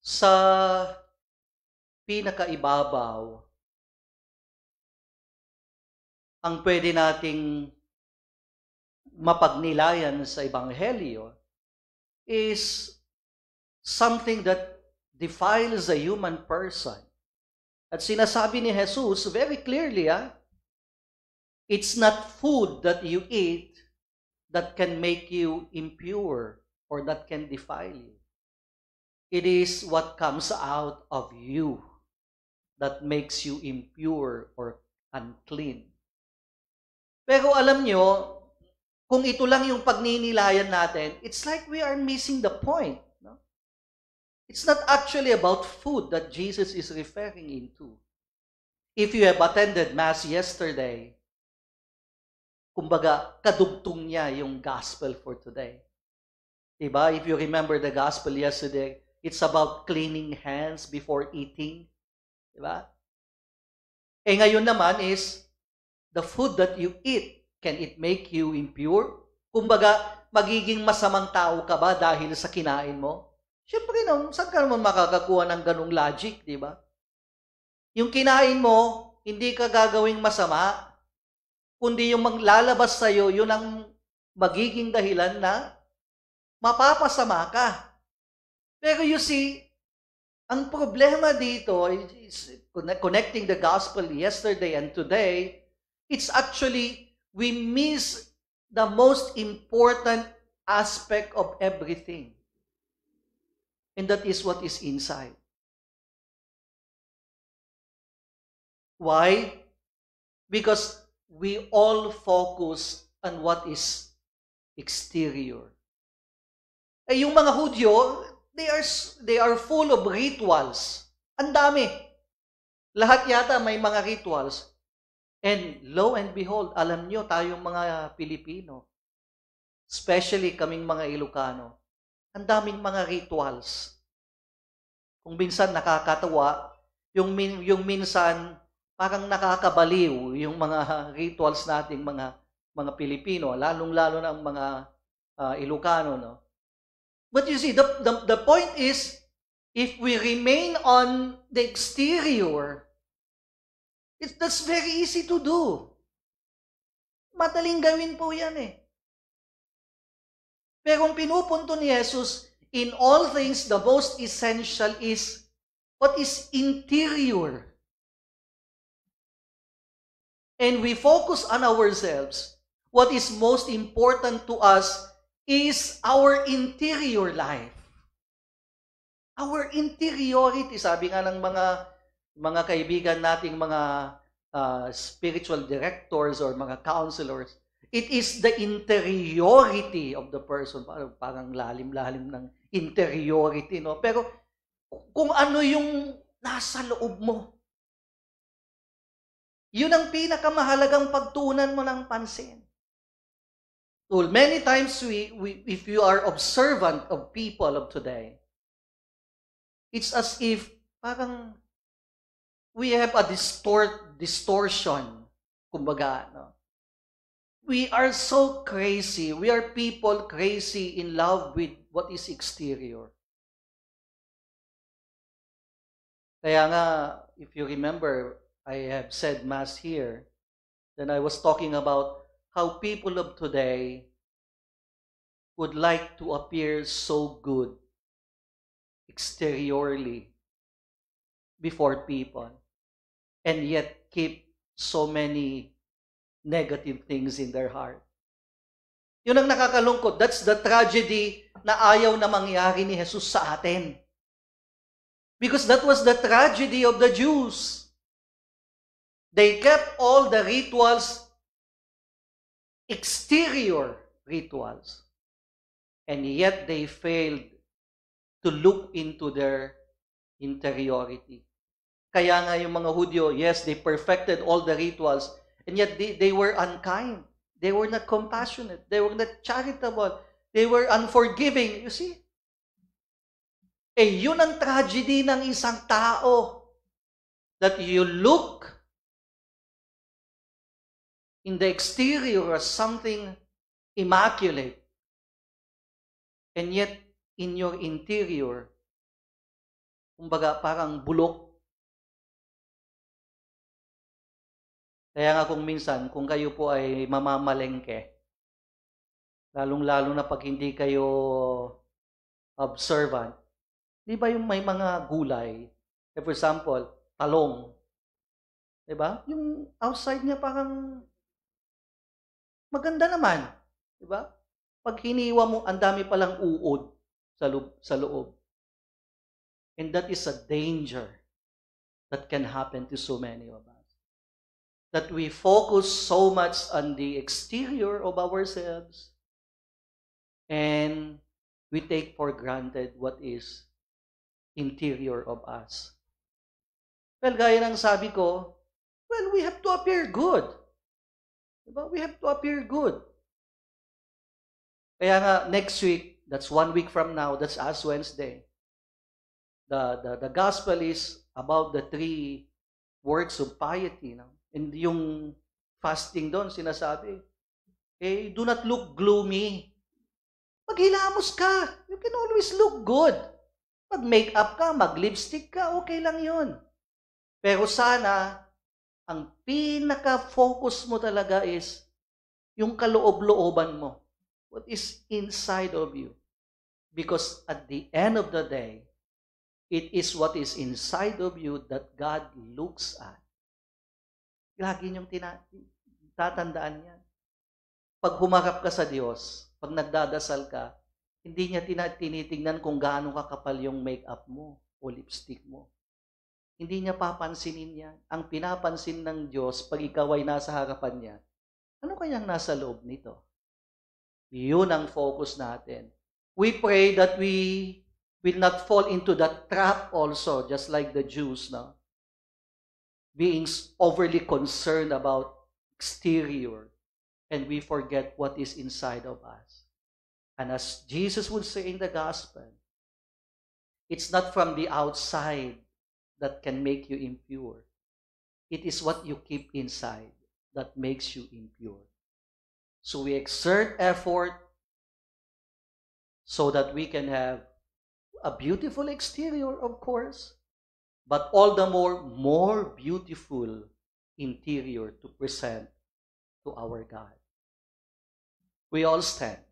Sa pinakaibabaw, ang pwede nating mapagnilayan sa Ebanghelyo is something that defiles a human person. At sinasabi ni Jesus very clearly, it's not food that you eat that can make you impure or that can defile you. It is what comes out of you that makes you impure or unclean. Pero alam nyo, kung ito lang yung pagninilayan natin, it's like we are missing the point. No? It's not actually about food that Jesus is referring into. If you have attended Mass yesterday, kumbaga, kadugtong niya yung gospel for today. Diba? If you remember the gospel yesterday, it's about cleaning hands before eating. Diba? Ngayon naman is, the food that you eat, can it make you impure? Kumbaga, magiging masamang tao ka ba dahil sa kinain mo? Siyempre, saan ka naman makakakuha ng ganung logic, di ba? Yung kinain mo, hindi ka gagawing masama, kundi yung maglalabas sa'yo, yun ang magiging dahilan na mapapasama ka. Pero you see, ang problema dito is connecting the gospel yesterday and today, it's actually, we miss the most important aspect of everything. And that is what is inside. Why? Because we all focus on what is exterior. Yung mga Hudyo, they are full of rituals. Ang dami. Lahat yata may mga rituals. And lo and behold, alam nyo, tayong mga Pilipino, especially kaming mga Ilocano, ang daming mga rituals. Kung minsan nakakatawa, yung minsan parang nakakabaliw yung mga rituals nating mga Pilipino, lalong-lalo na ang mga Ilocano, no? But you see, the point is, if we remain on the exterior, that's very easy to do. Madaling gawin po yan eh. Pero ang pinupunto ni Jesus, in all things, the most essential is what is interior. And we focus on ourselves. What is most important to us is our interior life. Our interiority, sabi nga ng mga kaibigan nating mga spiritual directors or mga counselors, it is the interiority of the person. Parang lalim-lalim ng interiority, no? Pero kung ano yung nasa loob mo, yun ang pinakamahalagang pagtuunan mo ng pansin. Well, many times if you are observant of people of today, it's as if parang we have a distortion, kumbaga, no? We are so crazy. We are people crazy in love with what is exterior. Kaya nga, if you remember, I have said Mass here, then I was talking about how people of today would like to appear so good exteriorly before people and yet keep so many negative things in their heart. Yun ang nakakalungkot. That's the tragedy na ayaw na mangyari ni Jesus sa atin. Because that was the tragedy of the Jews. They kept all the rituals, exterior rituals, and yet they failed to look into their interiority. Kaya nga yung mga Hudyo, yes, they perfected all the rituals, and yet they were unkind. They were not compassionate. They were not charitable. They were unforgiving. You see? Yun ang tragedy ng isang tao. That you look in the exterior as something immaculate. And yet, in your interior, Kumbaga, parang bulok. Kaya nga kung minsan, kung kayo po ay mamamalengke, lalong-lalo na pag hindi kayo observant, di ba yung may mga gulay, for example, talong, di ba? Yung outside niya parang maganda naman, di ba? Pag hiniwa mo, ang dami palang uod sa loob. And that is a danger that can happen to so many of us. That we focus so much on the exterior of ourselves and we take for granted what is interior of us. Well, gaya ng sabi ko, well, we have to appear good. Diba? We have to appear good. Kaya nga, next week, that's 1 week from now, that's Ash Wednesday. The gospel is about the 3 works of piety. No? And yung fasting doon, sinasabi, do not look gloomy. Maghilamos ka. You can always look good. Mag-makeup ka, mag-lipstick ka, okay lang yun. Pero sana, ang pinaka-focus mo talaga is yung kaloob-looban mo. What is inside of you. Because at the end of the day, it is what is inside of you that God looks at. Lagi niyong tatandaan yan. Pag humarap ka sa Diyos, pag nagdadasal ka, hindi niya tinitingnan kung gaano kakapal yung makeup mo o lipstick mo. Hindi niya papansinin yan. Ang pinapansin ng Diyos, pag ikaw ay nasa harapan niya, ano kayang nasa loob nito? Yun ang focus natin. We pray that we will not fall into that trap also, just like the Jews, no? Being overly concerned about exterior, and we forget what is inside of us. And as Jesus would say in the gospel, it's not from the outside that can make you impure. It is what you keep inside that makes you impure. So we exert effort so that we can have a beautiful exterior, of course, but all the more beautiful interior to present to our God. We all stand.